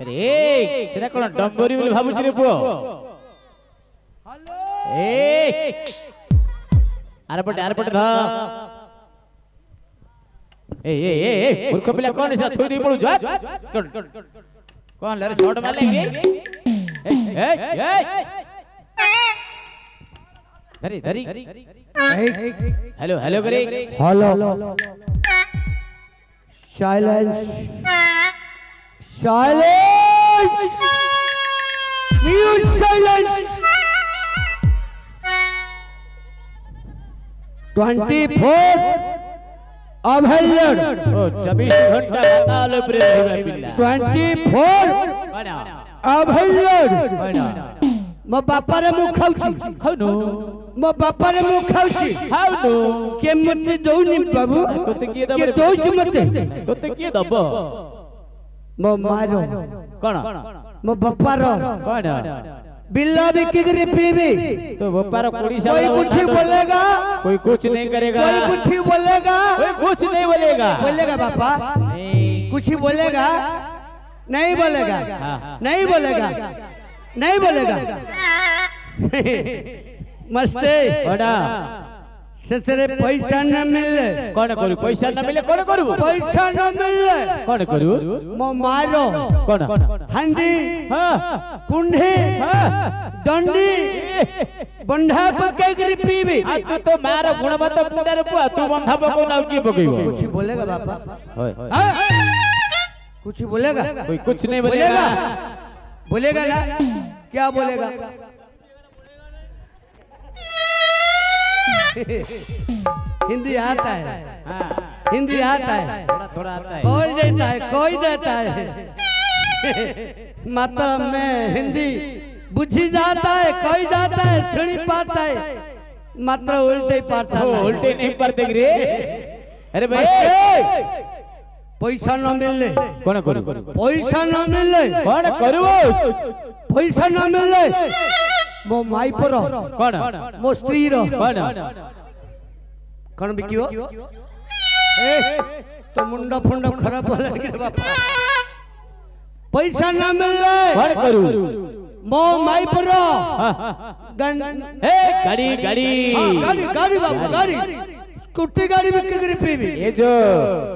अरे सेटा कोन डंबरी बोली भाबुछ रे पुओ हेलो ए आरपटे ध ए मूर्ख पिला कोन से थोई दे पड़ू जा कोन ले रे छोड़ मालेंगे धरी धरी हेलो हेलो करे hello silence silence mute silence 24 अभेलर ओ 24 घंटा बताल ऊपर रहबा पिल्ला 24 अभेलर मो बापा रे मु खाउची खाउनो मो बापा रे मु खाउची खाउनो के मते दउनी बाबू तोते किए दब के दउची मते तोते किए दब मो मारो कोन मो बापा रो कोन बिल्ला बिक्की करे पीबी तो व्यापार कोड़ी सा कोई कुछ बोलेगा कोई कुछ नहीं करेगा कोई कुछ बोलेगा कोई कुछ नहीं बोलेगा बोलेगा पापा कुछ बोलेगा नहीं बोलेगा नहीं बोलेगा नहीं बोलेगा मस्ते बड़ा ससरे पैसा न मिले कौन करू पैसा न मिले कौन करू पैसा न मिले कौन करू मो मारो कौन हंडी हां कुंढे हां डंडी बंधा पके करी पीबी आ तू तो मारो गुणवत पुडा रे पुआ तू बंधा पको ना की पकेबो कुछ बोलेगा बापा होय कुछ बोलेगा कोई कुछ नहीं बोलेगा बोलेगा ना क्या बोलेगा हिंदी आता है हिंदी आता है थोड़ा थोड़ा आता है कोई देता है कोई देता है मतलब में हिंदी बुझी जाता है कोई जाता है सुनी पाता है मात्र उल्टे पाता है उल्टे नहीं पड़ते रे अरे भाई पैसा न मिले कौन करू पैसा न मिले कौन करू पैसा न मिले मो माई पर कौन मो स्त्री रो कौन बिकियो तो मुंडा फुंडा खराब हो लगे बापा पैसा न मिले कौन करू मो माई पर गाड़ी गाड़ी गाड़ी गाड़ी बाबू गाड़ी स्कूटी गाड़ी बिक्री करी पीबी ये जो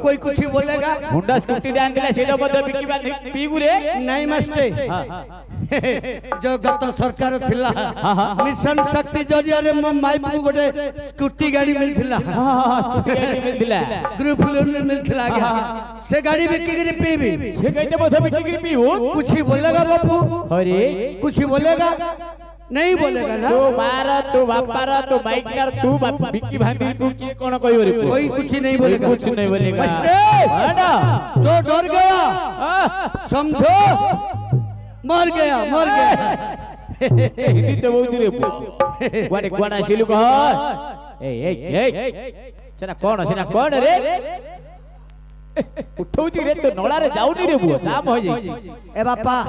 कोई कुछ बोलेगा हुंडा स्कूटी डान दिला सेडो बद बिक्री बांधी पीबू रे नहीं मस्ते जो गत सरकार थिला मिशन शक्ति जरिया रे माई पु गोटे स्कूटी गाड़ी मिलथिला हां स्कूटी गाड़ी मिलथिला ग्रुप लोन में मिलथिला गया से गाड़ी बिक्री करी पीबी से गाड़ी बद बिक्री करी पीबू कुछ बोलेगा बापू अरे कुछ बोलेगा नहीं बोलेगा ना तू मार तू बापार तू बाइकर तू बिक्की भांदी तू की कोन कहियो रे कोई कुछ नहीं बोलेगा कुछ नहीं बोलेगा बड़ा जो डर गया समझो मर गया हिंदी चबौती रे गुआडे गुआडा सिलु कह ए सेना कोन रे उठौती रे तो नळा रे जाउनी रे बुआ जाम हो जाई ए बापा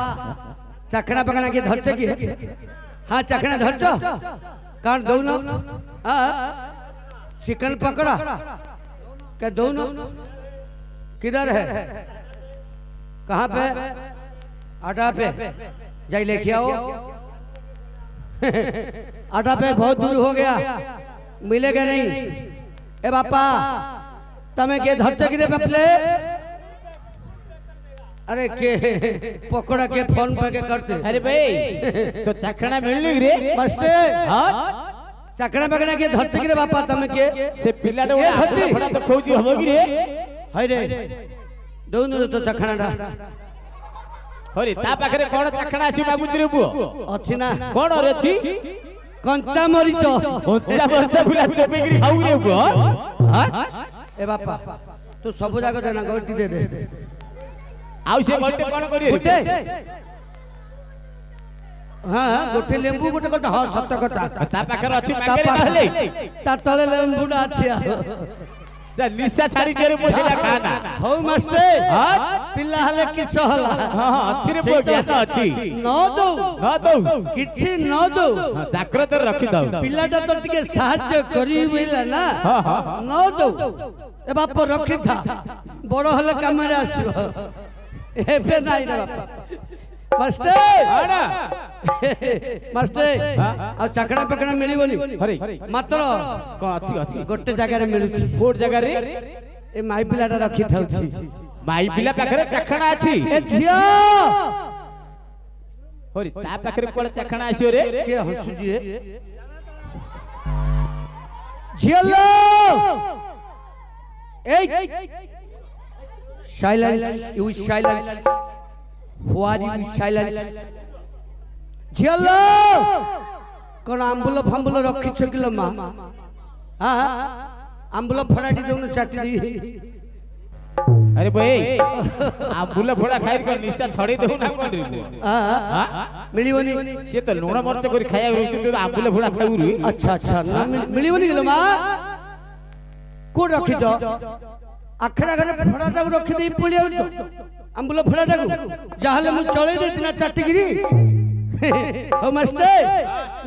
चखना पकना के धरछ की हाँ चखना धरछो कान दौनो चिकन पकड़ा क्या दौनो किधर है कहाँ पे आटा पे जाई लेके आओ आटा पे बहुत दूर हो गया मिलेगा नहीं ए बापा तमें के धरते कि बपले अरे के पकोड़ा के फोन पे के करते। अरे भाई तो चखना मिलनी रे मस्ते हां चखना बगना के धरती रे बापा तमे के से पिल्ला रे फड़ा तो खोजी होगी रे हाय रे दोनो तो चखना रा हरि ता पाखरे कोन चखना आसी बाबूजी रे बुओ अछि ना कोन रे छी कंचा मरीच बुला चपेगिरी खाऊ रे बुओ हां ए बापा तू सब जाग देना गोटी दे दे आउ से गोटे कोन करी गोटे हां गोटे लेंबू गोटे कथा हां सत्य कथा ता पाखरे अछि मांगरे कहले ता तळे लेंबूडा अछि जा निशा छाड़ी जेरे मोहिला खाना हो मस्ते हां पिल्ला हले किस हला हां हां अछि रे बो ज्ञान अछि न दो किछि न दो जाग्रत रखि दउ पिल्लाटा तो टिके सहाय्य करी बिला ना हां हां न दो ए बाप रखि था बड़ हले कामरे आसीबो एबे नाही रे बाप मस्ते आना मस्ते आ चकड़ा पकड़ा मिलिबोनी हरि मात्र को अछि अछि गोटे जगह रे मिलुछि कोट जगह रे ए माई पिलाटा रखि थाउछि माई पिला पाखरे चखना अछि ए झिया हरि ता पाखरे कोड चखना आसियो रे के हसुजी रे झियलो ए silence you silence what you silence झियलो कोन आंबुल फांबुल रखि छकिलो मा हां आंबुल फड़ाटी दोनो चाटी दी अरे भाई आंबुल फड़ा खाइ कर निशा छड़ी देउ ना कोन रे हां मिलिबोनी से तो लूण मरच करी खाया रे आंबुल फड़ा खाउ रे अच्छा अच्छा ना मिलिबोनी गेलो मा को रखि दो आखरा घरे फड़ाटा को रखि देई पळिया आंबुल फड़ाटा को जाहले मु चळे देती ना चाटीगिरी हो मस्ते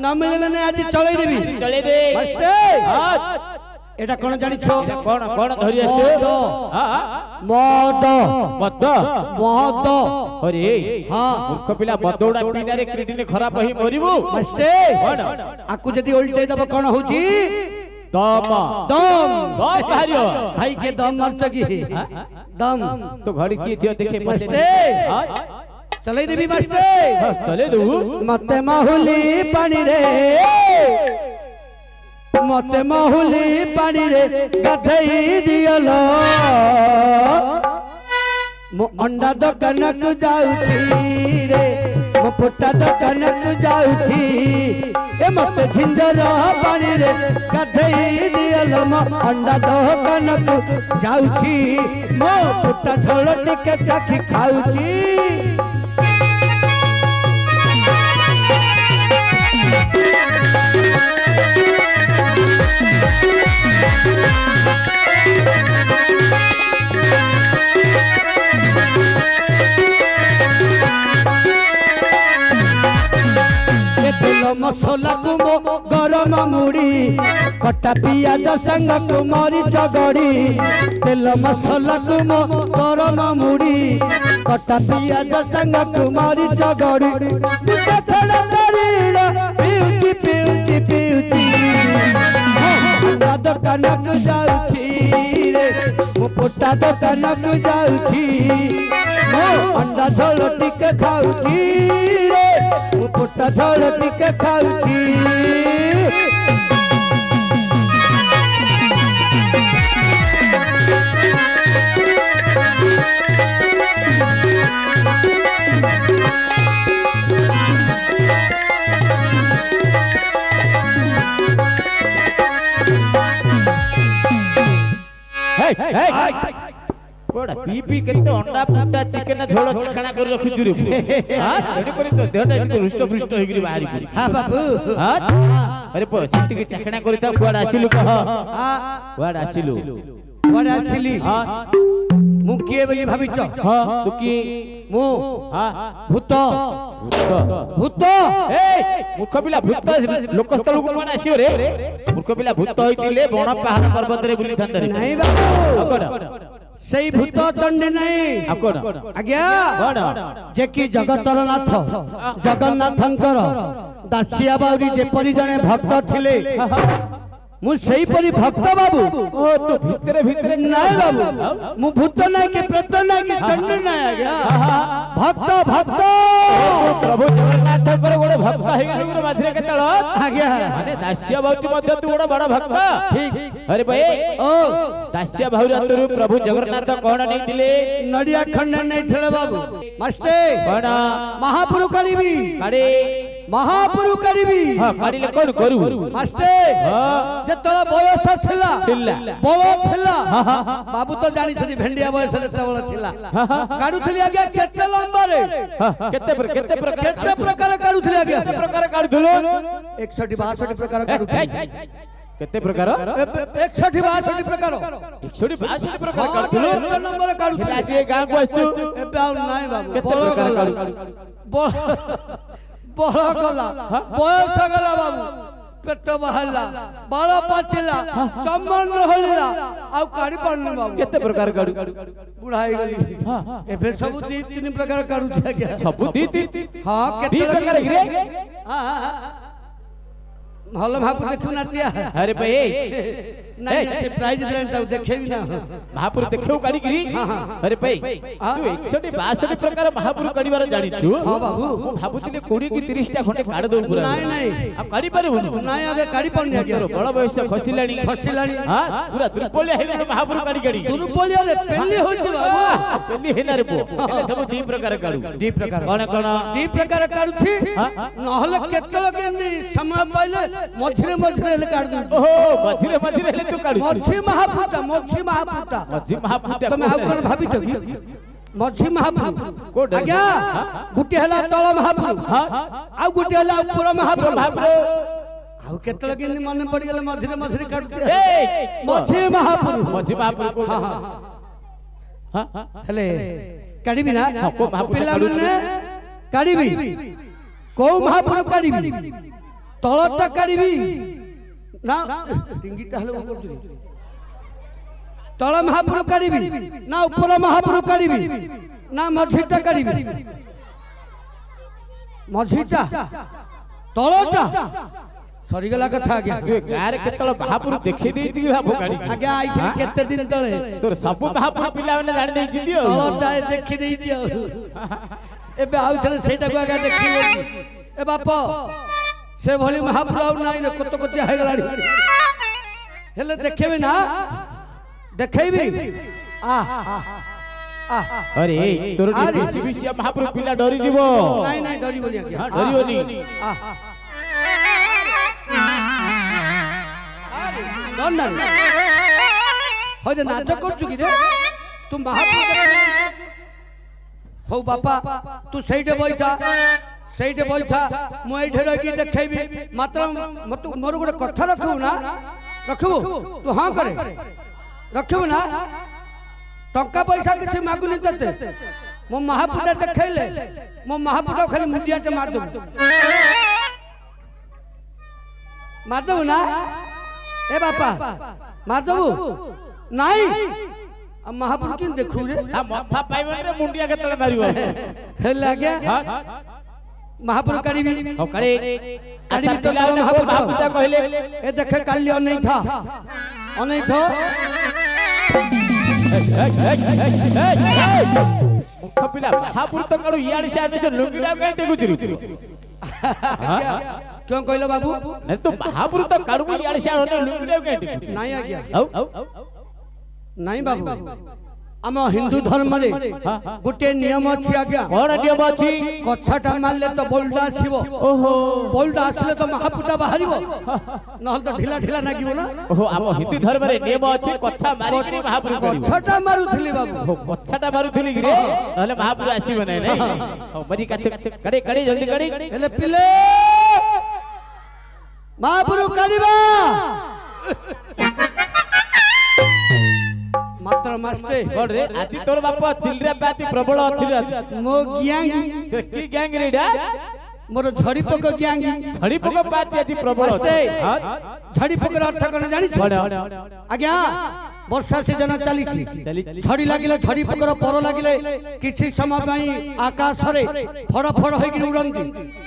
ना मिलले ने आज चळे देबी चले दे मस्ते हां एटा कोन जानि छो कोन कोन धरि आछो हां मद मद मद अरे हां मूर्ख पिला मदौडा पिनारे किडनी खराब होई मरिबु मस्ते कोन आकु जदी उल्टे दब कोन होची दम दम बहुत भारियो भाई के दम मरत की दम तो घड़ी की थियो देखे मस्ते चले देबी मस्ते चले दू मते माहुली पानी रे मते माहुली पानी रे गाधई दियलो मो अंडा दुकान को जाउछी रे मो पुट्टा दुकान को जाउछी ए मते झिंजर पानी रे गाधई दियलो मो अंडा दुकान को जाउछी मो पुट्टा झोल टिके चाखी खाउछी मसला कुमो गरम मुड़ी कटा पियाज संग कुमारी चगड़ी तेल मसला कुमो गरम मुड़ी कटा पियाज संग कुमारी चगड़ी पिउची पिउची पिउची दुकान को जाउछी रे मो पुट्टा दुकान को जाउछी मो अंडा झोल टिके खाउछी रे मो पुट्टा झोल टिके खाउछी कोड़ा पीपी केते अंडा पुट्टा चिकन झोल चखना कर रखिजु रे हां एडी करी तो देहटा एडी रुष्ट पृष्ट होई गिरी बाहरी पड़ी हां बाबू हां अरे पो सिटी के चखना करिता कुआड आसिलु कह हां कुआड आसिलु कुआड आसिली हां मु किए बोली भाबिच हां तू की मु हां भूत भूत ए मूर्ख पिला भूत लोकस्थल को कुआड आसियो रे मूर्ख पिला भूत होइतिले बण पहाड़ पर्वत रे बुली थांदरे नहीं बाबू अकोड सही भूत दंड नहीं अकोड आज्ञा बण जे कि जगतर नाथ जगन्नाथंकर दासिया बाउरी जेपरी जने भक्त थिले मु सही परी भक्त बाबू ओ तू भितरे भितरे नहीं बाबू मु भूत नहीं के प्रेत नहीं के चंड नहीं आ गया भक्त भक्त प्रभु जगन्नाथ पर गोटे भक्त हे गलु गुरु माझरे के तळ आ गया माने दास्य बाउटी मध्य तू गोटे बड़ भक्त ठीक अरे भाई ओ दास्य भाउरतरु प्रभु जगन्नाथ कोण नहीं दिले नडिया खंड नहीं थले बाबू मस्ते कोण महापुरु करीबी काडे महापुरु करीबी हां काडीले कोन करू मस्ते हां जेतला बयस थिला थिला बळ थिला बाबू तो जानि छथि भेंडिया बयस जेतला थिला काडू थली आगे केते लंबा रे केते प्रकार काडू थली आगे केते प्रकार काढुलो 61 62 प्रकार काडू केते प्रकार 61 62 प्रकार 162 प्रकार काढुलो नंबर काडू थली आज गां को आस्तु एबे आ नाही बाबू केते प्रकार बळ गला बयस गला बाबू पेट बहला बाळ पाचिला संबंध होलिला आ काडी पड़न बाबू केते प्रकार काढू बुढ़ाई गली एबे सब दी तीन प्रकार काढू छ गया सब दी हां दी प्रकार गिरे हां हल महापुर देखु नातिया अरे भाई नहीं से प्राइज देन त देखेबी ना महापुर देखौ काडी गिरी अरे भाई तू 162 प्रकार महापुर काडीबार जानि छु हां बाबू भाबुतिले 20 की 30 टा खंडे काड दउ पूरा नहीं अब काडी पारे बोलू नहीं आगे काडी पड़नी आगे बड़ बयस खसिलाणी हां पूरा दुर्बलिया हेले महापुर काडी दुर्बलिया रे पेली होची बाबू पेली हेना रे पो हेले सब दी प्रकार काडू दी प्रकार कोन दी प्रकार काडू थी नहले केतल के समय पाइले मझरे मझरे ले काड दू ओहो मझरे मझरे ले तू काडू मझी महापुटा तुम आउ कोन भाबी छ की मझी महापुर कोड आज्ञा गुटी हला तळ महापुर आउ गुटी हला ऊपर महापुर आउ केतल के मन पड़ गेले मझरे मझरे काड मझी महापुर कोड हां हेले काडीबी ना को महापुर पिला माने काडीबी को महापुर काडीबी तळटा काडीबी ना टिंगीटा हलो करतु तळ महापुर काडीबी ना ऊपर महापुर काडीबी ना मझीटा काडीबी मझीटा तळटा सरी गला कथा गया गारे केतळ महापुर देखि देई छी बाबू गाडी आगे आई थी केते दिन तळे तोर सब महापुर पिला माने जानि देई छी दियो तळटा देखि देई दियो एबे आउ थले सेटा को आगे देखि ए बाप से भली महापुर नाई रे कत कत हे गलाडी हेले देखेबे ना देखेबी आ अरे तोर डीसीबीसी महापुर पिला डरी जीवो नहीं नहीं डरी बोलिया के हां डरियोनी डर ना हो जे नाच कर चुकी रे तू महापुर हो बापा तू सहीटे बैठा मु एठे रही देखेबी मात्र मोर गोटे कथा रखबू ना रखबू तू हां करे रखबू ना टंका पैसा किसी मागुनी तते मो महापुटा देखैले मो महापुटा खाली मुंडिया के मार दबू ना ए बापा मार दबू नहीं अब महापुर किन देखू रे आ माथा पाइबन रे मुंडिया के तळे मारियो हे लागे महापुर काडीबी ओ काडी अच्छा पिला महापुर बापूजा कहले ए देखे काली नहीं था मुख पिला महापुर तो काडू याड से आने लुंगीडा के टेकुचिरु क्यों कहलो बाबू नहीं तो महापुर तो काडू याड से आने लुंगीडा के टेकुचिरु नहीं आ गया औ नहीं बाबू आम हिंदू धर्म रे गोटे नियम अछि आज्ञा कोन नियम अछि कछाटा मारले तो बोल्डा आसीबो ओहो बोल्डा आसले तो महापुटा बाहरिबो नहल तो ढिला ढिला नागिबो ना ओहो आम हिंदू धर्म रे नियम अछि कछा मारी के महापुर करिबो कछाटा मारुथली बाबू कछाटा मारुथली रे नहले महापुर आसीबो नै ओ मरी काछे कड़ी जल्दी कड़ी एले पिले महापुर करिबा मात्र मास्टे कोन रे आजि तोर बापा चिलरे पार्टी प्रबल अछि मो ग्यांग की गैंग रेडा मोर झड़ी पक ग्यांग झड़ी पक पार्टी अछि प्रबल हां झड़ी पक अर्थ कोन जानि छ आज्ञा वर्षा सीजन चली झड़ी लागिले झड़ी पकर पर लागिले किछि समय पई आकाश रे फड़ फड़ होई कि उड़ंती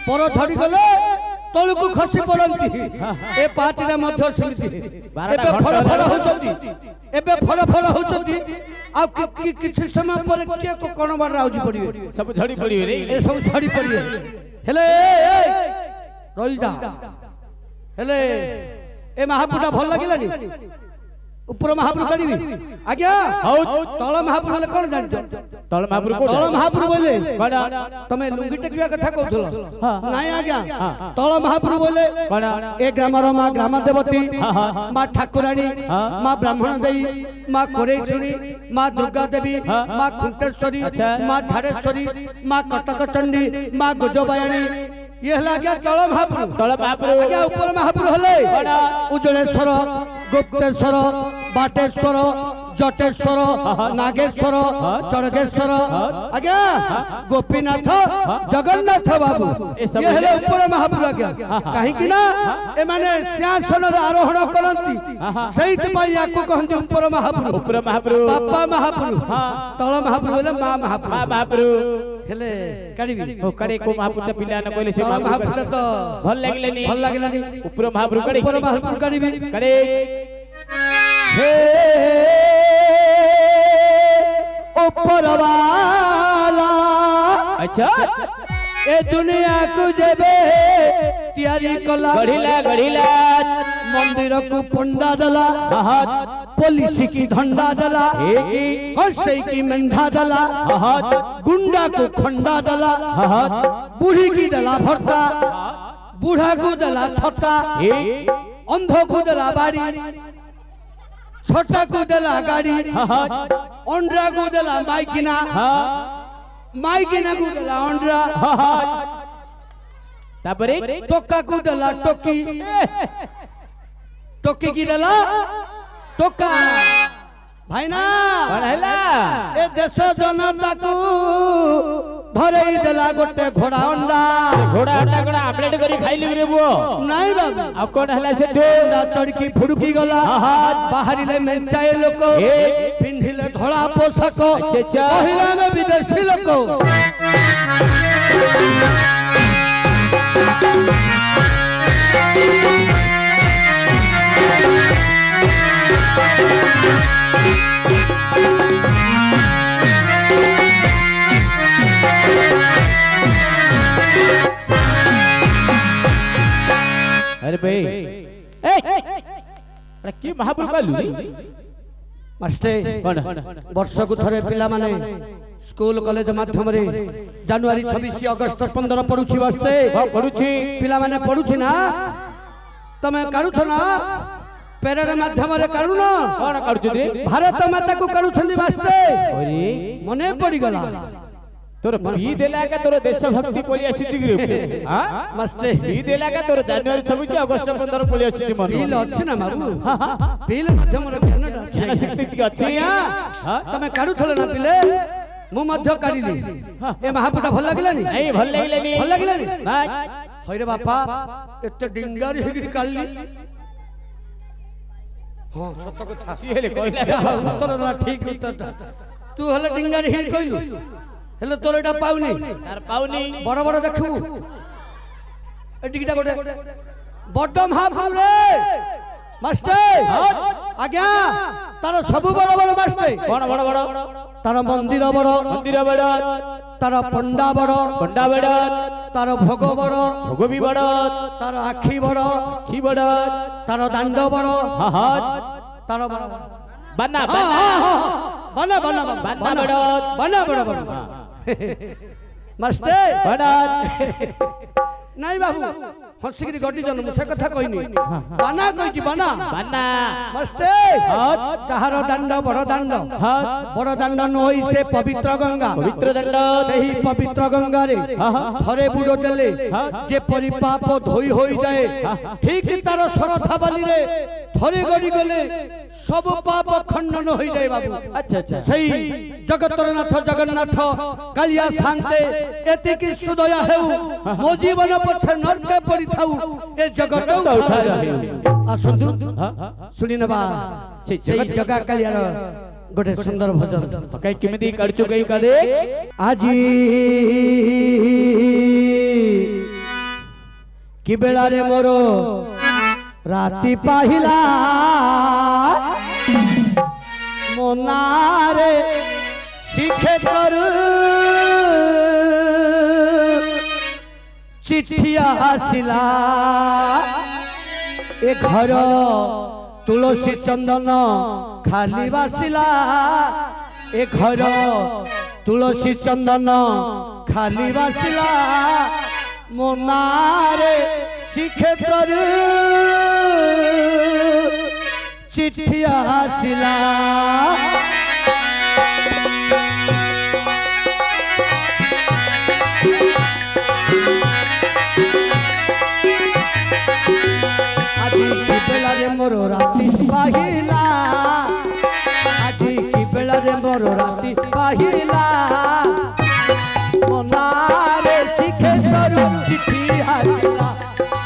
पर झड़ी गले तलकु खसी पड़ती ए पार्टी रे मध्य समिति एबे फड़ फड़ होचंती एबे फड़ फड़ होचंती आ किछि समय पर के कोन बार राउजी पड़िबे सब झड़ी पड़िबे रे ए सब झड़ी पड़िबे हेले रही जा हेले ए महापुटा भल लागिलानी ऊपर महापुर करिबी आज्ञा तळ महापुर ले कोन जानि तळ महापुर को तळ महापुर बोले कोन तमे लुंगी टेकिया कथा कहथलो नाही आज्ञा तळ महापुर बोले कोन ए ग्रामर मा ग्राम देवती मा ठाकुराणी मा ब्राह्मण देई मा कोरेश्वरी मा दुर्गा देवी मा खुंटेश्वरी मा झाड़ेश्वरी मा कटक चंडी मा गजबायाणी ये हला गया तळ महापुर आज्ञा ऊपर महापुर हले उज्जलेश्वर गुप्तेश्वर बाटेश्वर जटेश्वर नागेश्वर चढ़गेश्वर आज्ञा गोपीनाथ जगन्नाथ बाबू ये हेले ऊपर महापुर आज्ञा कहीं कि ना ए माने सिंहासन आरोहण करंती सहित पई याकू कहंती ऊपर महापुर बापा महापुर तळ महापुर बोले मां महापुर हेले काढिबी ओ काढे को महापुर पिला न कहले से महापुर तो भल लागलेनी ऊपर महापुर काढे ऊपर महापुर काढिबी काढे हे ऊपर वाला अच्छा ए दुनिया को जेबे तैयारी कला गढ़िला मंदिर को पंडा दला पुलिस की धंडा दला कसे की मेंढा दला गुंडा को खंडा दला बूढ़ी की दला भरता बूढ़ा को दला छत्ता अंधो को दला बाड़ी छोटा को दला गाड़ी ओंड्रा को दला माइकिना को दला ओंड्रा तापरे टोका को दला टोकी टोकी की दला टोका भाई ना पढ़ला ए देश जनता को धरे देला गोटे घोड़ा अंडा कोन आमलेट करी खाइली रे बुओ नहीं बाबू अब कोन हला से चढ़की फुड़की गला बाहरी ले मेंचाए लोक पिंधिले धोला पोशाक पहिला में विदेशी लोक अरे भाई अरे की महापुर कालू मास्टर वर्ष को थरे पिला माने स्कूल कॉलेज माध्यम रे जनवरी 26 अगस्त 15 पढुछि वास्ते पढुछि पिला माने पढुछि ना तमे काढुछ ना पेरेड माध्यम रे काढु ना कोन काढुछ रे भारत माता को काढुछन्दी वास्ते अरे मने पड़ी गला तोर पी देला का तोर देशभक्ति पोली आसीति रे हां मास्टर पी देला का तोर जनवरी 26 अगस्त 15 पोली आसीति मन पील अछि ना बाबू पील माध्यम रे ज्ञानटा ज्ञान शक्ति अछि हां तमे काढुथले ना पिले मु मध्य काढिली ए महापुटा भल लागलानी नहीं भल लागलानी नहीं होय रे बापा एते डिंगारी हेगिरी काढली हां सत कथा सिहेले कहला उत्तर दला ठीक उत्तर तू हले डिंगारी हेगिरी कइलु हेले तोर एटा पाउनी तार पाउनी बड़ बड़ देखबू एटिकिटा गोटे बड़ महापुर रे मास्टर आज्ञा तार सब बड़ बड़ मास्टर कोन बड़ तार मंदिर बड़ तार पंडा बड़ तार भोग भी बड़ तार आखी बड़ तार दांड बड़ तार बना बड़ मास्टर बना नहीं बाबू हंसिकी गड्डी जन से कथा कहनी बाना कही बाना मास्टर ताहार दांड बड़ दांड नई से पवित्र गंगा सही पवित्र गंगा रे थरे बुड़ देले जे परिपाप धोई होई जाए ठीक तार सरथा बाली रे थरे गड़ी गले सब पाप खंडन हो जाए बाबू अच्छा सही जगतरनाथ जगन्नाथ कालिया शांते एति की सुदया हेउ मो जीवन पछे नरके पड़ी थाउ ए जगत उठा आसंतु सुनी नबा सही जगह कालियार गोटे सुंदर भजन कई किमिदी करचो कई करे आजी कि बेला रे मोरो राति पाहिला मोनारे शिखे करू चिठिया आसिला ए घर तुलसी चंदन खाली बासिला ए घर तुलसी चंदन खाली बासिला मोनारे शिखे करू चिठिया आसिला आजी की बेला रे मोरो राति पाहिला आजी की बेला रे मोरो राति पाहिला मोनारे शिखे करू चिठी आसिला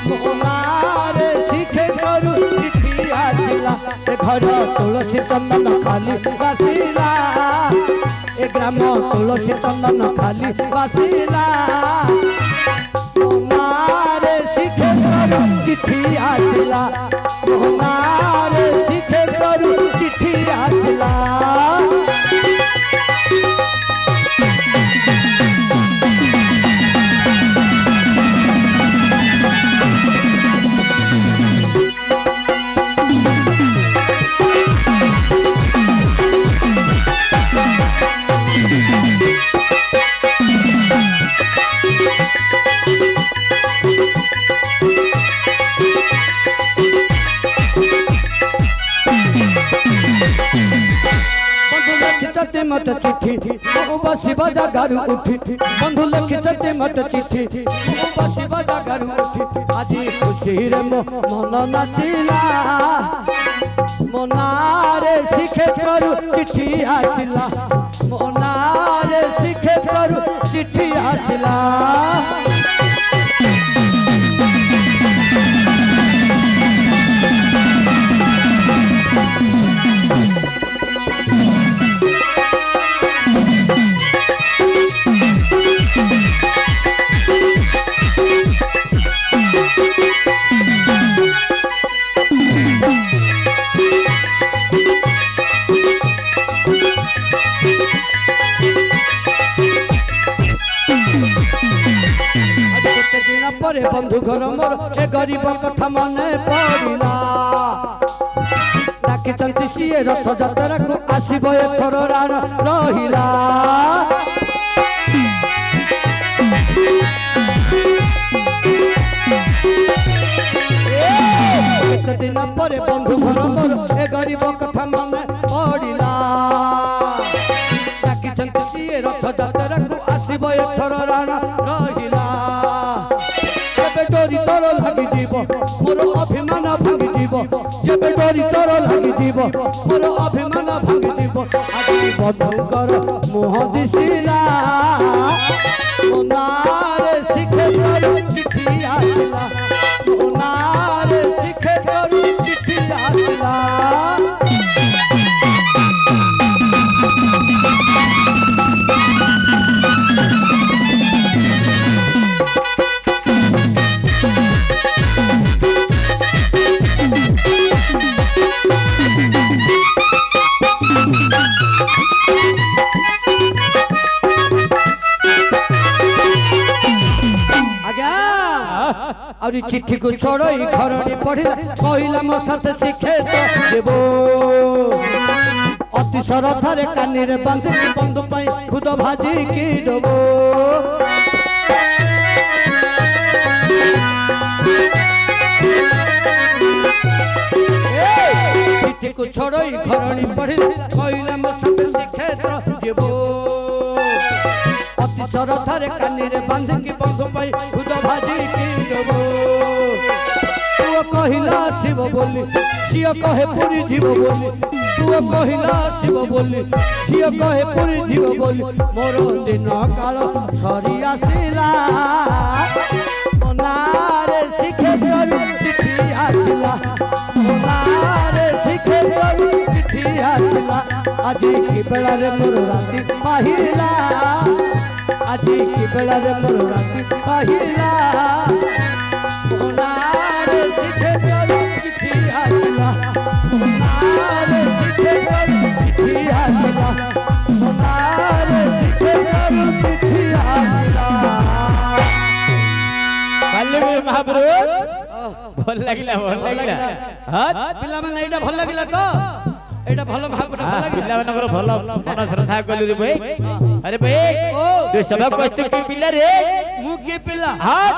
मोनारे शिखे करू चिठी आसिला ए घर तुलसी चंदन खाली बासिला ए ग्राम तुलसी चंदन खाली बासिला मोनारे शिखे करू चिठी आसिला मोनारे शिखे करू चिठी आसिला चटे मत चिट्ठी बसी बजा गारू उठी बंधु लिखी चटे मत चिट्ठी बसी बजा गारू उठी आजी खुशी रे मन नाचिला मोनारे शिखे करू चिट्ठी आसिला मोनारे शिखे करू चिट्ठी आसिला परे बंधु घर मोर ए गरीब कथा मने पड़िला डाकिचंती सीए रथ यात्रा को आसीबो एथर रान रहिला एक दिन परे बंधु घर मोर ए गरीब कथा मने पड़िला डाकिचंती सीए रथ यात्रा को आसीबो एथर रान रहिला डोरी तोर लगी जीव मोर अभिमान भांगी जीव जब डोरी तोर लगी जीव मोर अभिमान भांगी जीव आजी बंधुकर मुह दिसिला मोनारे शिखे करू चिठी आसिला मोनारे शिखे करू चिठी आसिला और चिट्ठी को छोड़ो घर पढ़िला कहला मो साथ शिखे तो देबो अति सरथारे कानी रे बांधी बंधु पाई खुद भाजी की देबो चिट्ठी को छोड़ो घर पढ़िला कहला मो साथ शिखे तो देबो अति सरथारे कानी रे बांधी बंधु पाई खुद भाजी की देबो तू कहिला शिव बोली सिया कहे पुरी जीव बोली तू कहिला शिव बोली सिया कहे पुरी जीव बोली मोर दिन काल सरी आसिला मोनारे शिखे करू चिठी आसिला मोनारे शिखे करू चिठी आसिला आजी की बेला रे मोर राति पाहिला आजी की बेला रे मोर राति पाहिला नारे सीधे करू चिट्ठी आसिला नारे सीधे करू चिट्ठी आसिला नारे सीधे करू चिट्ठी आसिला काली मेरे महाप्रभु भल लागिला हां पिला माने एटा भल लागिला तो एटा भल भाग भल लागिला पिला मानकर भल मन श्रद्धा कलु रे भाई अरे भाई तू सब क्वेश्चन की पिला रे मु के पिला हां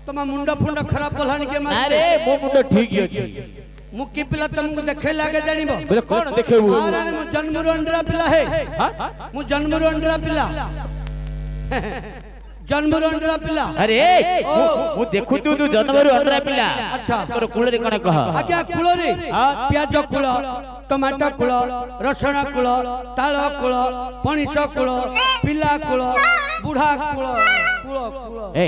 तमा मुंडा फुंडा खराब पलानी के मारे अरे मो मुंडा ठीक अछि मु के पिला तुमको देखे लागे जानिबो बोले कोन देखेबू अरे मु जन्मरु अंडरा पिला है मु जन्मरु अंडरा पिला जन्मरु अंडरा पिला अरे मु देखु तू जन्मरु अंडरा पिला अच्छा तोर कुल रे कोन कह आज्ञा कुल रे प्याज कुल टमाटर कुल रसुण कुल ताल कुल पणिस कुल पिला कुल बुढ़ा कुल कुल कुल ए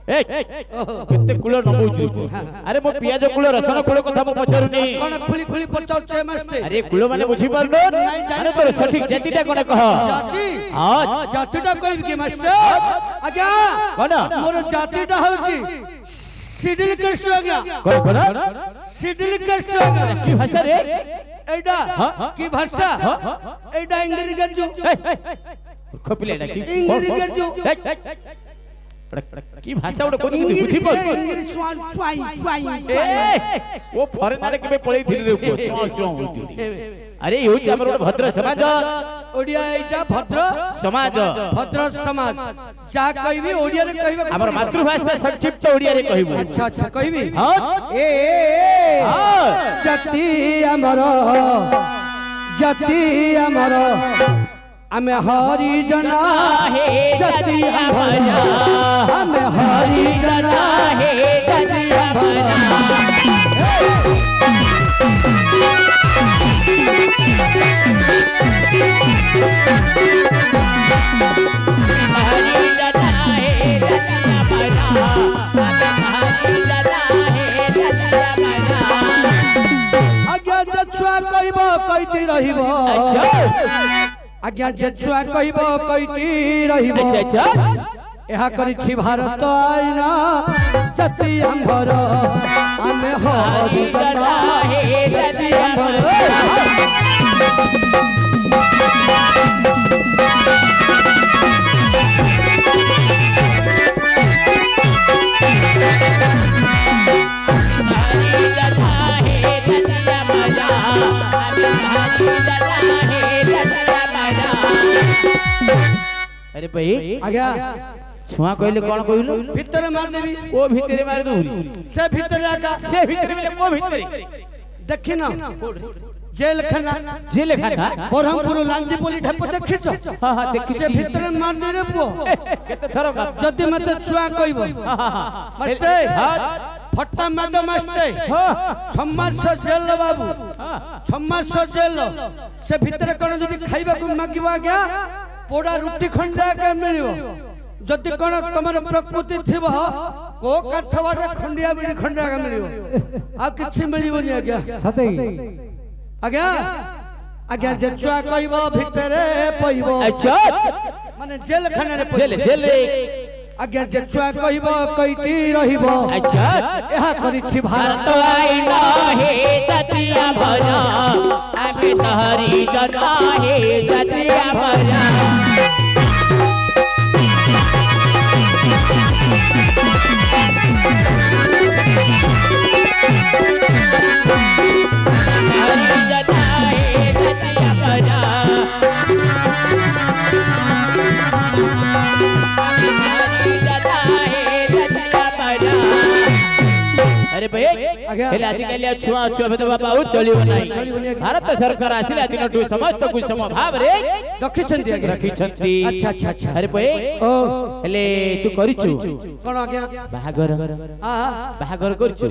केते कुल नबुचु अरे मो पियाज कुल रसुण कुल कथा मो पचारुनी कोन खुली खुली पचाउछे मास्टर अरे कुल माने बुझी पारनो अरे तोर सठिक जातिटा कोन कह जाति हां जातिटा कहबी के मास्टर आज्ञा कोन मोर जातिटा होची सिडिल कृष्ण आज्ञा कोन सिडिल कृष्ण आज्ञा की भाषा रे एडा की भाषा एडा इंग्लिश गजु खपिले ना की इंग्लिश गजु की भाषा उडे कोनी बुझी पाउ इंग्लिश स्वाई स्वाई ओ फॉरेन आडे केबे पळै थिले रे को स्व अरे होची हमर उडे भद्र समाज ओडिया एटा भद्र समाज जा कहबी ओडिया रे कहबे हमर मातृभाषा संक्षिप्त ओडिया रे कहबो अच्छा अच्छा कहबी हां ए हां जाति हमर हमें हरि जना हे जाति हमारा हमें हरि जना हे जाति हमारा हरि जना हे जाति हमारा हरि जना हे जाति हमारा आज्ञा जछुआ कहबो कहती रहिबो अच्छा आज्ञा जछुआ कहबो कहती रहिबो अच्छा यहा करिछि भारत आईना जाति हमर हमें हरि जना हे जाति हमारा अरे भाई आज्ञा छुआ कहले कोन कहलु भीतर मार देबी ओ भीतर मार दूरी से भीतर आका से भीतर मिले को भीतर देखि ना जेल खाना ब्रह्मपुर लांजी बोली ढप देखिछो हां हां देखि से भीतर मार दे रे पुओ केते थरो जदी मते छुआ कहबो मस्ते फट्टा माडो मस्ते छम्मास जेल बाबू छम्मास जेल से भीतर कोन जदी खाइबा को मागिबा गया पोड़ा रुटी खंडा के मिलिबो जदी कोन तमर प्रकृति थिबो को काठवाडे खंडिया बिडी खंडा के मिलिबो आ किछि मिलिबो नि आज्ञा सते आज्ञा आज्ञा जेछुआ कहबो भीतरे पइबो अच्छा माने जेल खाना रे जेल जेल रे आज्ञा जेछुआ कहबो कइती रहिबो अच्छा एहा करिछि भारत आईना हे जातिया भरा आगे तहरी जना हे जातिया भरा हरी जना हे जातिया भरा अरे भाई हेले आजिकल छुआ छुआ भेद बाबा उ चलिबो नाही भारत सरकार आसिला दिनटू समस्त कुछ सम भाव रे रखिछंती आज्ञा रखिछंती अच्छा अच्छा अच्छा अरे भाई ओ हेले तू करिछु कोन आज्ञा बाहागर हां बाहागर करछु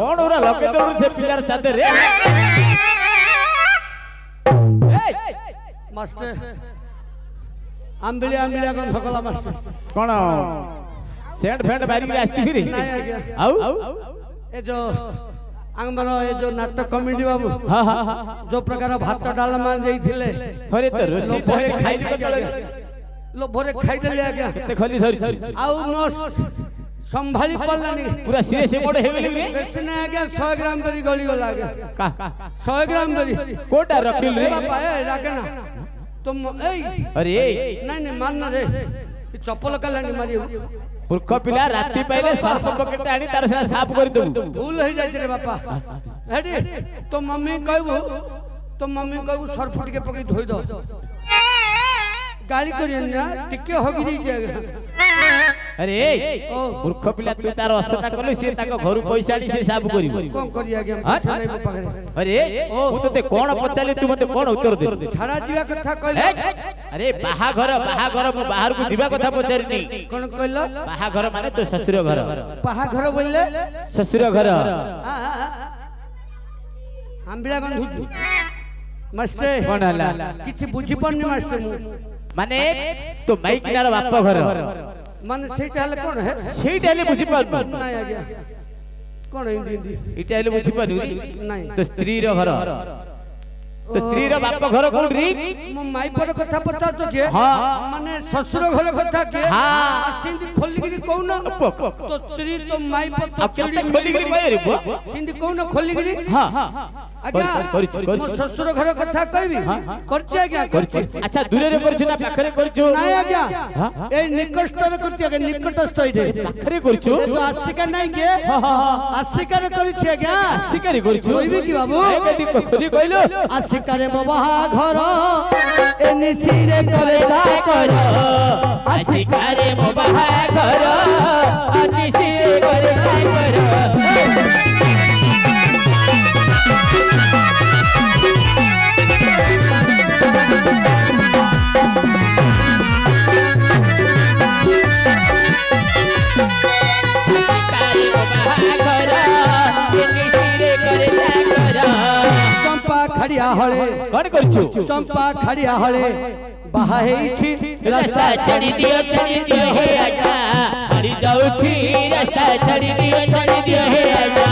कौन ओरा लके दौड़ से पिलर चादर रे मास्टर आंबिलिया आंबिलिया कोन थकला मास्टर कौन सेंट फेंट मारी के आसी फिरी नहीं आज्ञा आउ ए जो ଆମର ଏ ଯୋଉ ନାଟକ କମିଟି ବାବୁ हां हां हां जो प्रकार भात डालमा ଦେଇଥିଲେ अरे तो रोसी लोभरे खाई लोभरे खाइदेले आज्ञा ते खली धरछि आउ न संभाली पड़लानी पूरा सिरे से मोड़ हे गेली रे बेसी ना आज्ञा 100 ग्राम बरी गली गला आज्ञा का 100 ग्राम बरी कोटा रखिल रे बापा ए राके ना तुम ए अरे नहीं नहीं मानना रे चप्पल कलानी मारी मूर्ख पिला राती पाइले सर्फ पकेट आनी तार से साफ कर दबु भूल हो जाय रे बापा हेडी तो मम्मी कहबो सर्फ टिके पके धोई दो गाली करियन ना टिके होगी दी जाएगा अरे मूर्ख पिला तू तार असता कले से ताको घर पैसा आनी से साफ करिवो कोन करिया के पैसा नै पकड़े अरे तू तते कोन पचाली तू मते कोन उत्तर दे छाड़ा जीवा कथा कहले अरे बाहाघर मु बाहर को जीवा कथा पचारि नै कोन कहलो बाहाघर माने तो ससुर घर बाहाघर बोलले ससुर घर आंबिला बंधु मस्ते कोन हला किछि बुझी पन्नी मास्टर माने तो माइकिनार बाप घर माने सेटा हले कोन है सेटा हले बुझी पार नाही आ गया कोन हिंदी इटा हले बुझी पार नाही तो स्त्री रो घर तो स्त्री रो बाप घर कोडी मो माई पर कथा पता तो के हां माने ससुर घर कथा के हां सिंधी खोलिगिरी कोन तो स्त्री तो माई पर तो चोरी खोलिगिरी कहे रे सिंधी कोन खोलिगिरी हां आज्ञा मो ससुर घर कथा कहबी करछि आज्ञा करछि अच्छा दूरे रे करछु ना पाखरे करछु नाही आज्ञा ए निकटस्तर करछि आज्ञा निकटस्थ इथे पाखरे करछु तो आशिका नाही के आशिका रे करछि आज्ञा आशिका रे करछु कहबी की बाबू एकटी खोली कहिलो आशिका रे मो बाहा घर ए निसिरे करे जा कर आशिका रे मो बाहा घर निसिरे करे जा कर चंपा खड़िया हले कौन करछु चंपा खड़िया हले बाहा हेछि रास्ता छड़ी दियो हे आजा हरि जाउछि रास्ता छड़ी दियो हे आजा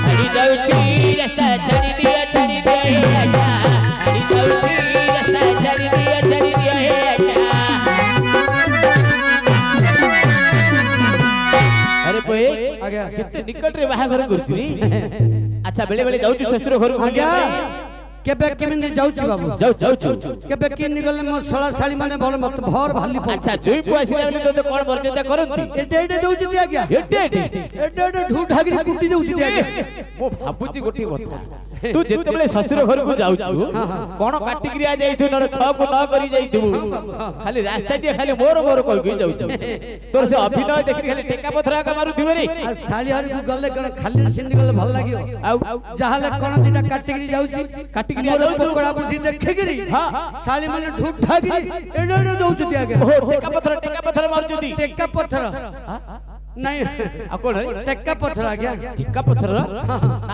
हरि जाउछि रास्ता छड़ी दियो हे आजा हरि जाउछि रास्ता छड़ी दियो हे आजा अरे भाई आज्ञा केते निकट रे बाहाघर करछि अच्छा बेले बेले जाउछु ससुर घर को आज्ञा केबे केमिने जाउछि बाबू जाउछु केबे किनि गले मो सळा साली माने भल मत भर भाली अच्छा जोई पुआसी बोली तो कोन मर्यादा करंती एटे एटे दउछि दी आज्ञा एटे एटे ढू ढागरी कुटी दउछि दी आज्ञा मो भाबुची गोटी କଥା तू जेते बेले ससुर घर को जाउछु कोन काटिक्रिया जाइथु नर 6 को न करी जाइथु खाली रास्ता टी खाली मोर कहि गई जाउछु तोर से अभिनय देखि खाली टेका पथरा का मारु दिबे रे आ साली हरि को गले कोन खाली सिंडी गले भल लागियो आउ जहाले कोन दिटा काटिक्री जाउछि काटिक्रिया जाउछु पकोड़ा बुद्धि देखिगिरी साली माने ढू ढागरी एटे एटे दउछि दी आज्ञा ओ टेका पथर मारजुदी टेक्का पत्थर नहीं आ कोन टेक्का पत्थर आज्ञा टेका पथर ना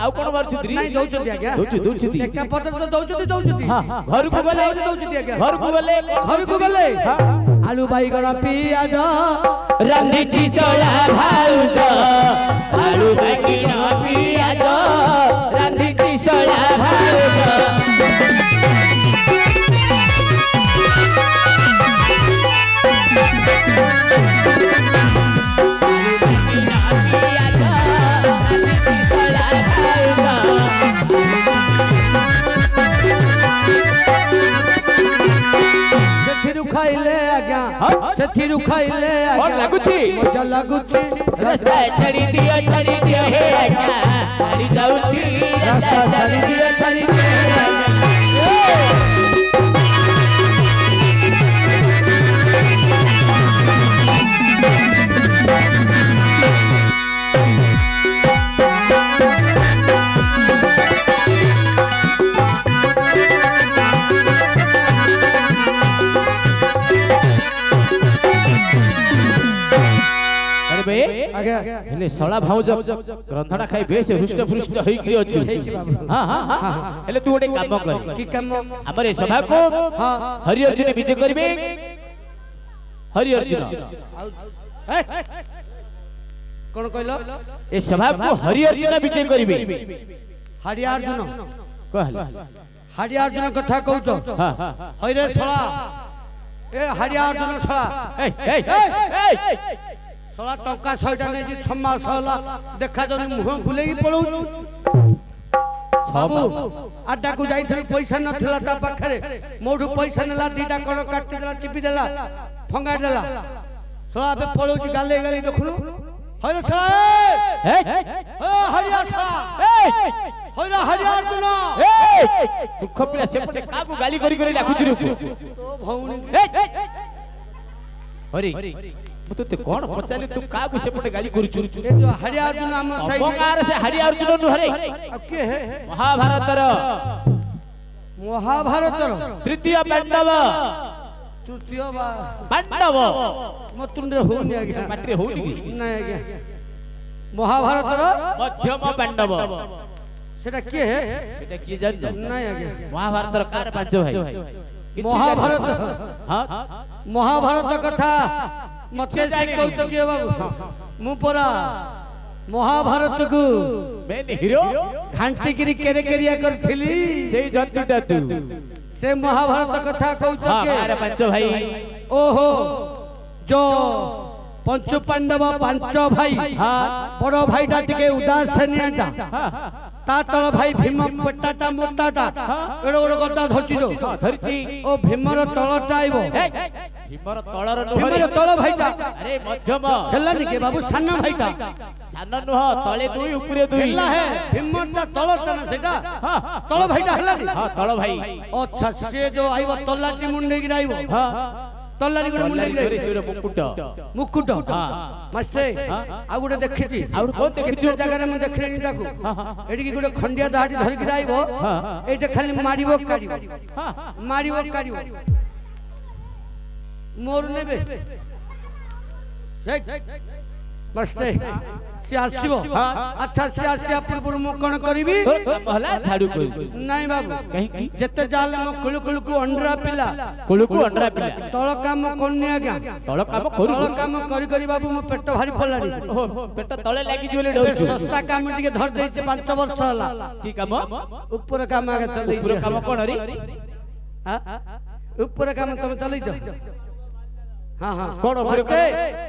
आउ कोन मारजुदी नहीं दउछि आज्ञा दउछि टेक्का पत्थर तो दउछि हां घर को गले दउछि आज्ञा घर को गले आलू बाईगण पियाज रांधिची सोला भाउज आलू बाईगण पियाज रांधिची सोला भाउज खाइले आज्ञा सेथिरु खाइले और लागुची मजा लागुची रास्ता छड़ी दियो हे आज्ञा छड़ी जाउची रास्ता छड़ी दियो हे आगे हेले सळा भाउज रंधना खाई बेस हृष्ट फृष्ट होई कि अछि हां हां हेले तू ओटे काम कर की काम हमरे सभा को हां हरि अर्जुन विजय करबे हरि अर्जुन कोन कहलो ए सभा को हरि अर्जुन विजय करबे हरि अर्जुन कहले हरि अर्जुन कथा कहउछो हां हइरे सळा ए हरि अर्जुन सळा ए सळा टंका 100टा नै जी 6 मास होला देखा जनी मुह फुलेई पळौ बाबू आटा को जाइथल पैसा नथिला ता पाखरे मोठू पैसा नेला दीटा कोन काटी देला चिपी देला फंगा देला सळा बे पळौ जी गाले गाली देखुनु हइरे सळा ए हरि सळा हइरे हरि अर्जुन दुख पिला सेपटे काबू गाली करी करी डाकुची रे तो भौणी हरि मु तते कोन पचाली तू काबू सेपटे गाली करूछु ए जो हरि अर्जुन हम सही बंगार से हरि अर्जुन नु हरे अब के है महाभारतर तृतीय पांडव तृतीय बा पांडव मतुंडे होनी आज्ञा माट्रे होनी नहीं आज्ञा महाभारतर मध्यम पांडव सेटा के है सेटा की जान नहीं आज्ञा महाभारतर कार पांच भाई महाभारत हां महाभारत कथा मते सिखौ के बाबू मु परा महाभारत को मैं हीरो घंटी गिरी केरे केरिया करथिली सेई जंतुटा तू से महाभारत कथा कहू के कार पांच भाई ओहो जो पंच पांडव पांच भाई बड़ भाईटा टिके उदासनियाटा ता तळ भाई भीम पेटाटा मोटाटा एडो एडो गदा धरछि जो धरछि ओ भीमर तळटा आइबो भीमर तळर भीमर तळ भाईटा अरे मध्यम हेलानी के बाबू साना भाईटा सान नुह तळे दुई ऊपरे दुई हेला है भीमरटा तळटा ना सेटा तळ भाईटा हेलानी हां तळ भाई अच्छा से जो आइबो तल्लाटी मुंडे गिरा आइबो हां तल्लाटी गुडे मुंडे गिरा मुकुट मुकुट मास्टर आ गुडे देखिछि आ कोन देखिछु जगह रे म देखलेनी ताकू एडी की गुडे खंडिया दाहाटी धरि गिरा आइबो एटा खाली मारिबो काडिबो मारिबो काडिबो मोर नेबे मास्टर से आसीबो अच्छा से आसिया पूर्व मु कोन करबी पहला झाड़ू कर नहीं बाबू कहीं जते जाले म कुलु को अंडरा पिला कुलुकु अंडरा पिला तळ काम कोन्नी आज्ञा तळ काम करू तळ काम करी बाबू मो पेट भारी फलाडी पेट तळे लागि जोले डौ सस्ता काम टिके धर देइछे 5 वर्ष होला की काम ऊपर काम आगे चलै ऊपर काम कोन हरी हां ऊपर काम तुम चलै जा हां हां कोन ऊपर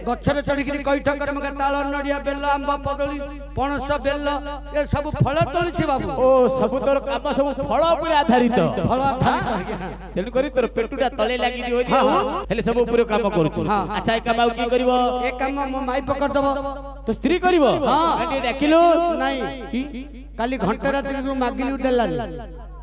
गछरे चढ़ी के कई ठकर मके ताଳ नडिया बेल आंब पदली पणस बेल ए सब फल तोलिछि बाबू ओ सब तोर काम सब फल ऊपर आधारित फल आधारित तेन करी तोर पेटुटा तळे लागि जोली हेले सब ऊपर काम करू अच्छा ए काम की करबो ए काम मो माई पकड़ दबो तो स्त्री करबो गाडी डाकिलो नहीं की काली घंटा रात्रि को मागिली देलानी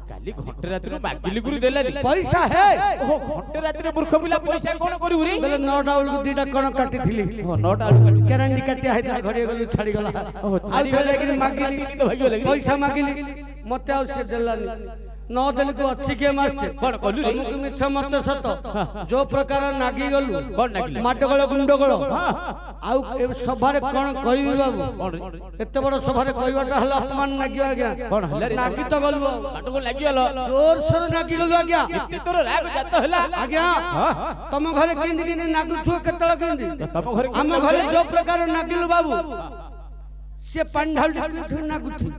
काली घंटे रात्रि मागिली गुरु देलानी पैसा है ओहो घंटे रात्रि मूर्ख पिला पैसा कोन करू रे बेले 9टा बेल को दीटा कोन काटिथिली ओ 9टा आलू काटी केरांडी काटिया है घरे गली छाड़ी गला ओहो छाड़ी गला कि मागिली तो भाग्य लगी पैसा मागिली मते आ से देलानी 9 दिन को अच्छी के मास्टर कोन कलु रे तुमको मिछ मत सत जो प्रकार नागी गलु कोन नागिला माटगळ गुंडगळ आउ ए सभारे कोन कहिबी बाबू कोन एते बड़ सभारे कहिबाटा हला अपमान नागियो आज्ञा कोन हला रे नागी तो गलु माटको लागि गलो जोर सर नागी गलु आज्ञा एते तोर राग जात हला आज्ञा तम घरे किंदी किंदी नागुथु केतळ किंदी तम घरे हम घरे जो प्रकार नागिलु बाबू से पंडाल पिउथु नागुथु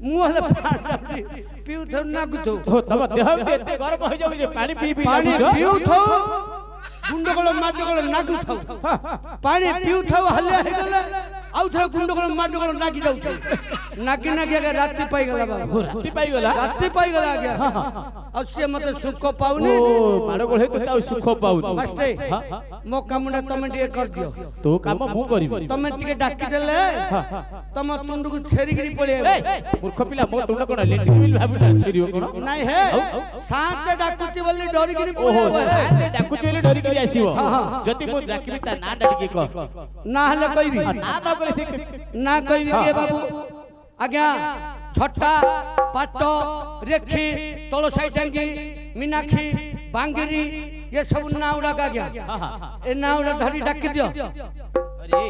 मुहले पानी पिउथु नागुथु हो तम देह एते गरम हो जाउ रे पानी पी पी पानी पिउथु गुंडगळ माटगळ नागुथु पानी पिउथु हल्ले हेगले आउ थ गुंडगळ माटगळ नागी जाउ नागी नागी के राती पाई गला बाबू राती पाई गला राती पाई गला आज्ञा असे मते सुख पाउनी ओ माडगळ हे तो ता सुख पाउनी मास्टर मो कामडा तमे टिके कर दियो तो काम मु करबी तमे टिके डाकी देले तम तुंड को छेरी गिरी पळे मूर्ख पिला मो तुंड कोन लेटी मिल भाबुटा छेरियो कोन नाही हे साते डाकुची बोली डरी गिरी ओहो साते डाकुची बोली डरी गिरी आसीबो जति मु डाकिबी ता ना डाकी कह ना हले कहबी ना न करे से ना कहबी के बाबू आज्ञा छट्टा पाट रेखी तळ साइटांगी मीनाक्षी बांगिरी ये सब नाउडा का गया ए नाउडा धरी डाकी दियो अरे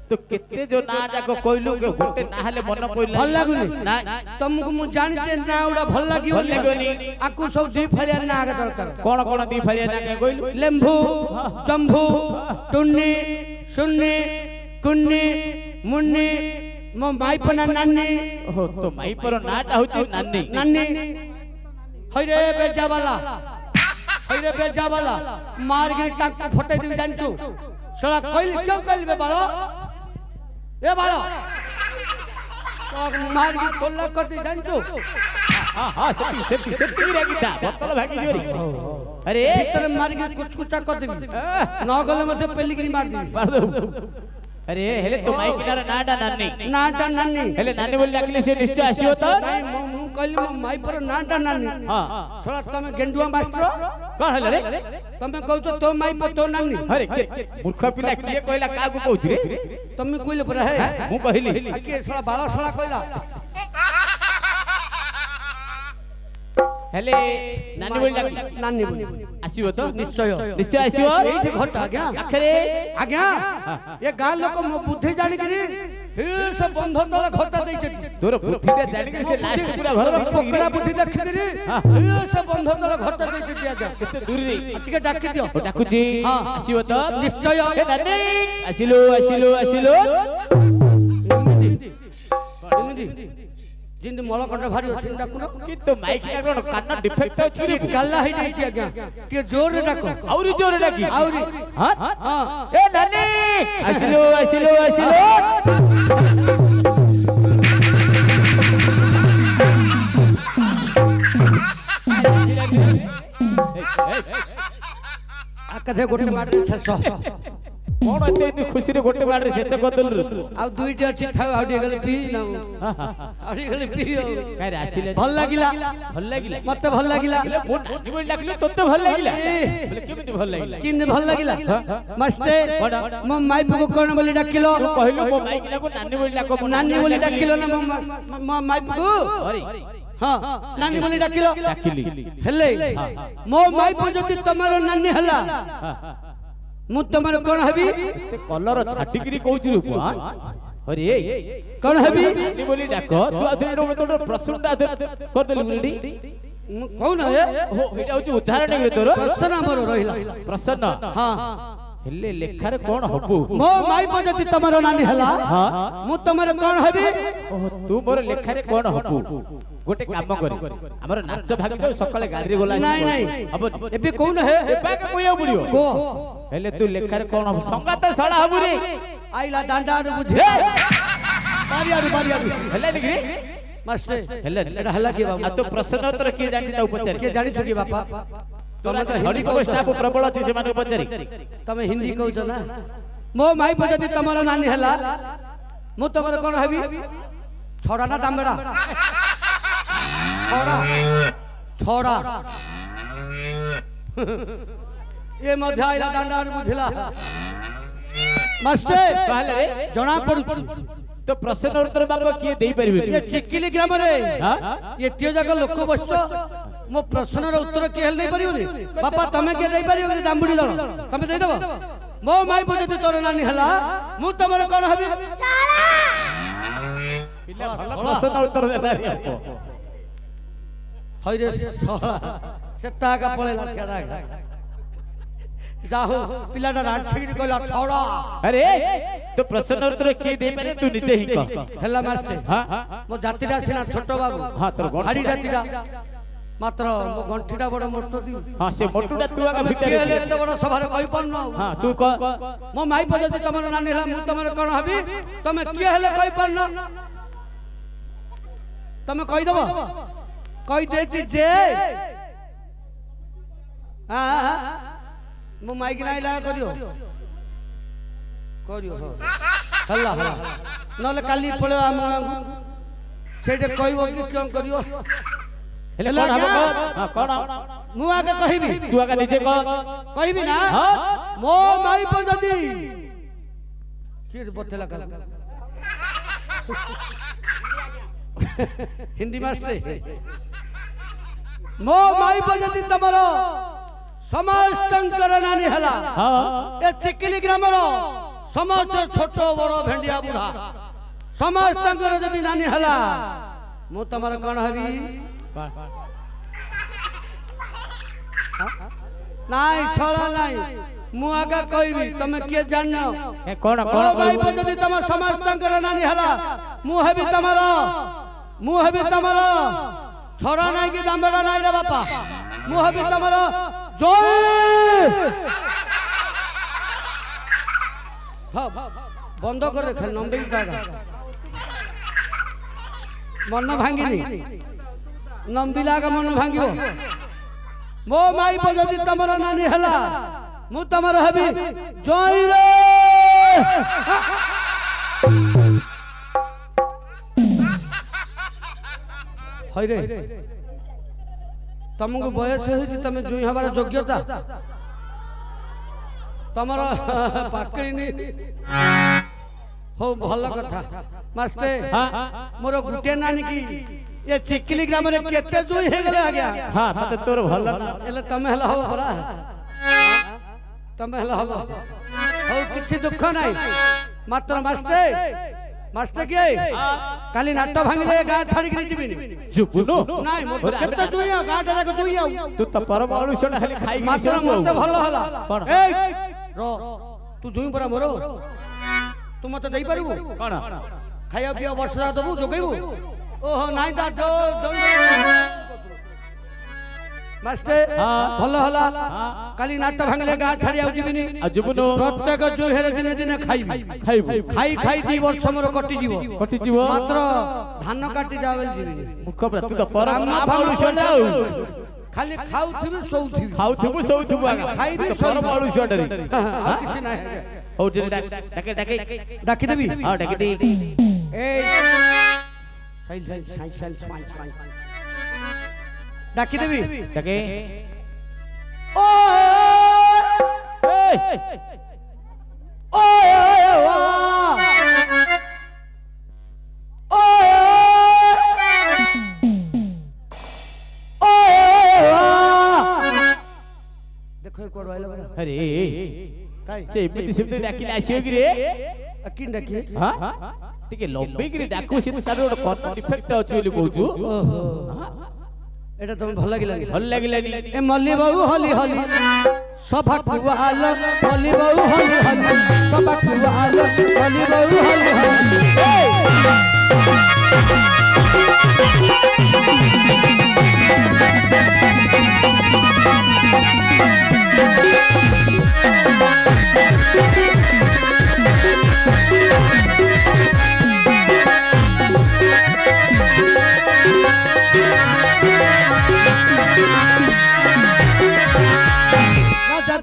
तो केते जो ना जाको कोइलु गोटे ना हले मन पइला भल लागुनी ना तुमको मु जानि छे ना उडा भल लागियोनी आकु सब दी फलिया ना आगे दरकार कोन दी फलिया ना के कोइलु लेम्भु जम्भु टुन्नी सुन्नी कुन्नी मुन्नी मो माइपना नानी ओहो तो माइपर नाटा होची नानी नानी हइरे बेजावाला मार के टांग फटे देबी जानछु साला कइल क्यों कइल बे बालो ए बालो तो मार के खोला कर दे जानछु हां सेफ्टी रे गीता बोतल भागी जोरी अरे भीतर मार के कुछ कर देबी न गले मते पेलिगिरी मार दे अरे हेले तो माई किनारा नाटा नानी हेले नानी बोल डाकले से निश्चय आसीओ तो नहीं मु कहली माई पर नाटा नानी हां साला तमे गेंडुआ मास्टर कोन हेले रे तमे कहू तो माई पर तो नानी अरे मूर्ख पिला किए कहला का को कहू रे तमे कहले पर है मु कहली के साला बाला साला कहला हेले नानी बोल डाकले नानी बोल आसीओ तो निश्चय आसीओ एठी घट आज्ञा आखरे आज्ञा ये गां लोक बुद्धि जानि करी हे से बंधन तले घटा दै छथि तोर बुद्धिटा जानि के से लास्ट पूरा घर पोकरा बुद्धि देखि करी हे से बंधन तले घटा दै छथि आज्ञा केते दूर रे अतिके डाकि दियो डाकुची हां आसीओ तो निश्चय ए नानी आसिलो एमिदी जिंद मलकंड भारी अछि डाकुनो कि तो माइक ना कोन कान डिफेक्ट अछि रे गल्ला ही जाई छी आज्ञा के जोर रे डाको औरी जोर डाकी औरी हां हां ए नानी आसिलो आकथे गोटे मार शेष कोन एते खुशी रे गोटे बार शेष करदल आ दुईटी अछि थाउ आउडी गले पी ना आउडी गले पी काई आसिले भल लागिला मते भल लागिला मो नानी बोल डाकले तोते भल लागिला बोले केमिति भल लागिला किने भल लागिला मास्टर मो माइप को कोन बोली डाकिलो तू कहलु मो माइक ना को नानी बोल डाको नानी बोली डाकिलो ना मो माइप को अरे हां नानी बोली डाकिलो डाकिली हेले मो माइप जति तमारो नानी हला मु तमर कोन हबी ते कलर छाटिगिरी कहउची रूप अरे कोन हबी नानी बोली डाको तू अधरे तो प्रश्नटा कर देलु रेडी कौन है हो एटा होची उदाहरण रे तोर प्रश्न हमर रहिला प्रश्न हां हेले लेखारे कोन हबु मो माई बजती तमर नानी हला हां मु तमर कोन हबी तू मोर लेखारे कोन हबु गोटे काम करी हमर नाच भाग दो सकाळे गाड़ी रे गोला नहीं अब एबे कोन है एबा के कोया बुडियो को हेले तू लेखारे कोन हबु संगात सळा हबु रे आइला डांडा रे बुझे बारी हेले निकरी मास्टर हेले एटा हला के बाबू आ तो प्रश्न उत्तर के जानि ता उपचार के जानि छु के बापा तोरा तो हिंदी को स्टाफ प्रबल अछि से माने उपचारी तमे हिंदी कहू छ ना मो माई बजती तमर नानी हला मु तमर कोन हबी छोड़ा ना दामबेड़ा छोड़ा ये मध्य आइला डांडा रे बुझला मास्टर कहले रे जना पड़ु तो प्रश्न उत्तर बाबा किए देई परिबे ये चिकिली ग्राम रे ये तियो जग लोक बस मो प्रश्न रो उत्तर के हेल नहीं परिबो बापा तमे के देई परिबो रे दामबुडी दण तमे देई देबो मो माई बजती तोर नानी हला मु तमर कोन हबी साला पिला भला प्रश्न उत्तर देला रे हइरे साला सेता का पळेला छेडा जाहो पिलाटा रात ठीक कहला छोड़ा अरे तो प्रश्न उत्तर के दे पारे तू निते ही कह हेला मास्टर हां मो जातिरा सिना छोटो बाबू हां तोर हाड़ी जातिरा मात्र मो गंठीटा बड़ मोटो दी हां से मोटुटा तू आगा के भितर ले एते बड़ सभारे कहि पन हां तू कह मो माई पजती तमर नानी हला मु तमर कोन हबी तमे के हेले कहि पन तमे कहि देबो कहि देती जे हां मो माइक नाही ला करियो हल्ला नले काली पळे हम सेटे कहबो कि क्यों करियो हेले कोन हबो हां कोन मु आगे कहिबी तू आगा निजे कह कहिबी ना हां मो माई पजती के बतेला कल हिंदी मास्टर मो माई पजती तमरो समस्तंकर नानी हला हां ए चिकिली ग्रामरो समस्त छोट बड़ भेंडिया बुढ़ा समस्त जदि नानी हला मु तमर कौन हबी नाई छला नाई मु आगा कहबी तमे के जाननो कोन कोन भाई पे जदि तम समस्त नानी हला मु हबी तमर छोरा नाई की दामबेड़ा नाई रे बापा मु हबी तमर जय बंद कर खाली नंबे मन भांगिनी नंबिला का मन भांगियो मो माई पे जदि तमर नानी हला मु तमर हबी जय रे हई रे तुमको बयस है तुम जुई हमारा योग्यता तमर पाकड़ीनी हो भल कथा मास्टर मोर गुटे नानी की ये चिकली ग्राम रे केते जुई हे गेले आ गया हां मते तोर भल ना एले तमे हला हो भला तमे हला हो किछि दुख नाही मात्र मास्टर के काली नाटो भांगिले गां छाड़ी के जीबिनी जुपुनो नाही मोर केते जुई गां टारा के जुई तू त परमाणु सोडा खाली खाई मास्टर मते भल हला ए रो तू जुई परा मोर तू मते देई परबो कोन खाया पिया वर्षा दबु जोगैबो ओहो नाही दा जो मास्टर भल हला काली नाटो भांगले गा छाड़ी आउ जीबिनी जुपुनो प्रत्येक जुहेरे दिने दिने खाइबी खाई 2 वर्ष मोर कटि जीवो मात्र धान काटि जावेल जीबिनी मुख पर तू त परमाणु सोडा खाली खाउथिबी सोउथिबी आगा खाइबी परमाणु सोडा रे आ किछि नाही हो जे डाके देबी हां डाके दे ए साइल डाकी देबी डाके ओ ओ देखो कोड वाला अरे काई से एमिति डाकी आसीयो कि रे अकिन डाकी हां टिके लंबे कि डाकू से तारो कोन डिफेक्ट अछि बोली कहू ओहो एटा तुम भल लागिलानी ए मल्ली बाबू हली हली सभा कुआल मल्ली बाबू हली हली सभा कुआल मल्ली बाबू हली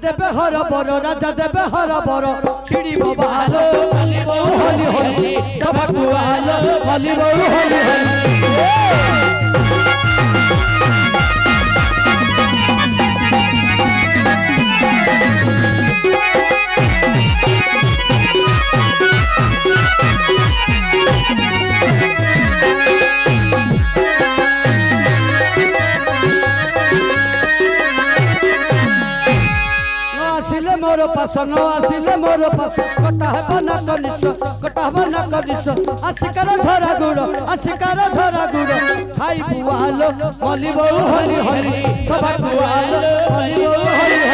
देबे हर बर राजा देबे हर बर छिड़ी बालो हली बहु हली हली सभा कुआल हली बहु हली हली मोर पास न आसिले मोर पास कटा है बना कनिस आशिकार झरा गुड़ खाई बुआलो मली बहु हली हली सभा बुआलो मली बहु हली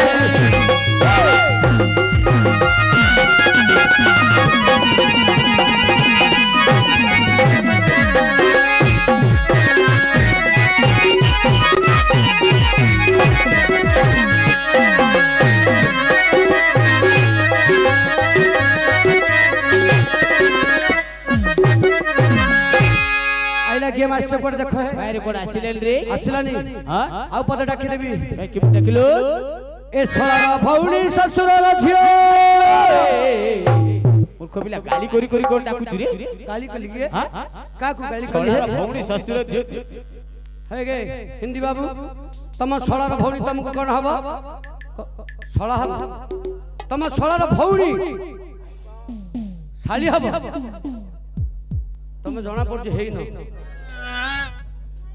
के मास्टर पर देखो है बाहर कोड आसिलेन रे आसिलानी हां आ पद डाकी देबी ए कि डाकिलो ए सोरा भौणी ससुर रझियो मूर्ख बिला गाली करी कोन डाकू रे गाली कली के हां का को गाली कली सोरा भौणी ससुर है गे हिंदी बाबू तम सोरा भौणी तुमको कोन हबो सोला हबो तम सोरा भौणी साली हबो तुम जना पड़ हे न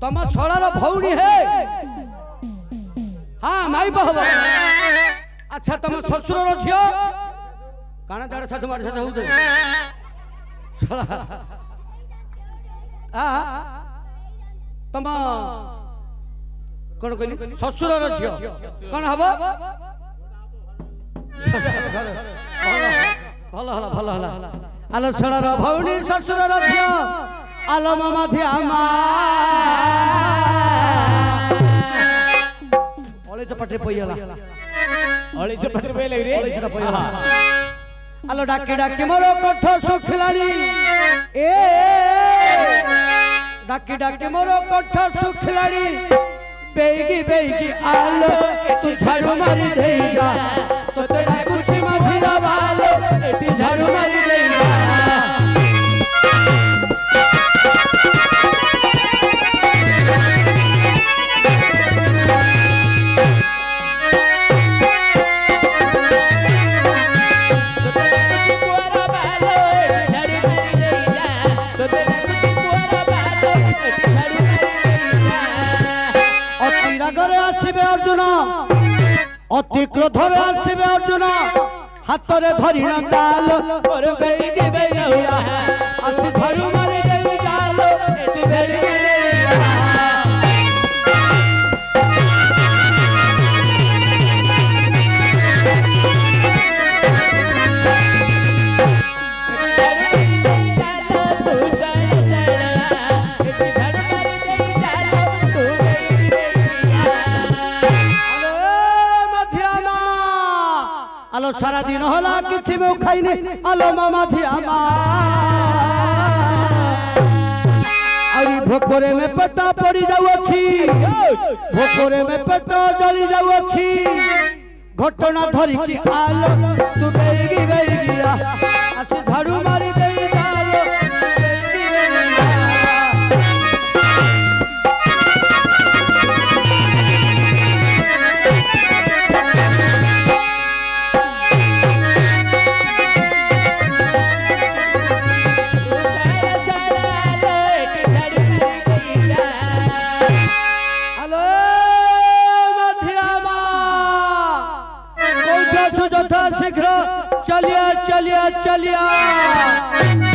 तुम सोलार भौणी है हाँ माई बहब अच्छा तुम ससुर झील काना दाड़ साथ मार साथ हो तो तम कौन कहली ससुर झियो कौन हम भल हला भल हला आलो सड़र भौणी ससुर झियो आलो मामा ध्यामा ओले चपटे पयला ओले चपटे पयला रे ओले चपटे पयला आलो डाके डाके मोरो कठ सुखलानी ए डाके डाके मोरो कठ सुखलानी बेगी बेगी आलो तू झाड़ू मारी देगा तो तेरा कुछ मधिरा वालो तू झाड़ू मारी देगा घरे आसबे अर्जुन अति क्रोधरे आसबे अर्जुन हाथ रे धरी न ताल बेगी बेगी आसी झाड़ू मारी देई जाल एटी बेगी आलो सारा दिन होला किछि में खाइने आलो मामा धियामा आरी भोकरे में पेटा पड़ी जाउ अछि भोकरे में पेटा जली जाउ अछि घटना धरि की आलो तू बेगी बेगी आसी झाड़ू मारी देई जालो बेगी शीघ्र चलिया चलिया चलिया